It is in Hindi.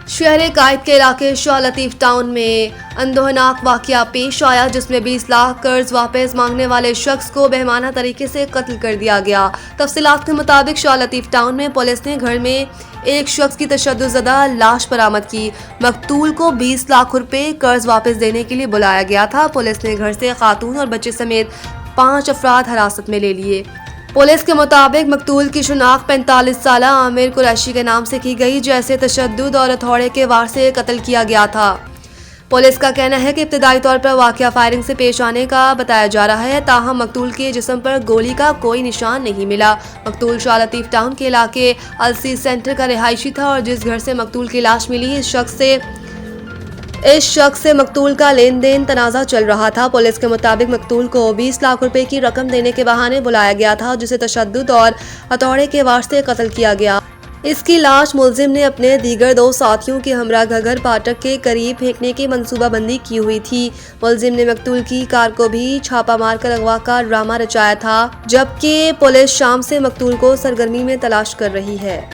शहर कायद के इलाके शाह लतीफ टाउन में अंदोहनाक वाकया पेश आया, जिसमें 20 लाख कर्ज वापस मांगने वाले शख्स को बेहमाना तरीके से कत्ल कर दिया गया। तफसीलात के मुताबिक शाह लतीफ टाउन में पुलिस ने घर में एक शख्स की तशद्दुज़दा लाश बरामद की। मकतूल को 20 लाख रुपए कर्ज वापस देने के लिए बुलाया गया था। पुलिस ने घर से खातून और बच्चे समेत 5 अफराद हिरासत में ले लिए। पुलिस के मुताबिक मकतूल की शिनाख्त 45 साला आमिर कुरैशी के नाम से की गई, जैसे तशद्दुद और हथौड़े के वार से कत्ल किया गया था। पुलिस का कहना है कि इब्तदाई तौर पर वाकया फायरिंग से पेश आने का बताया जा रहा है, ताहम मकतूल के जिस्म पर गोली का कोई निशान नहीं मिला। मकतूल शाह लतीफ टाउन के इलाके अलसी सेंटर का रिहायशी था और जिस घर से मकतूल की लाश मिली, इस शख्स से मकतूल का लेन देन तनाज़ा चल रहा था। पुलिस के मुताबिक मकतूल को 20 लाख रुपए की रकम देने के बहाने बुलाया गया था, जिसे तशद्दुद और हथौड़े के वार से कत्ल किया गया। इसकी लाश मुलजिम ने अपने दीगर 2 साथियों के हमरा घगर फाटक के करीब फेंकने की मंसूबाबंदी की हुई थी। मुलजिम ने मकतूल की कार को भी छापा मारकर अगवा का ड्रामा रचाया था, जबकि पुलिस शाम से मकतूल को सरगर्मी में तलाश कर रही है।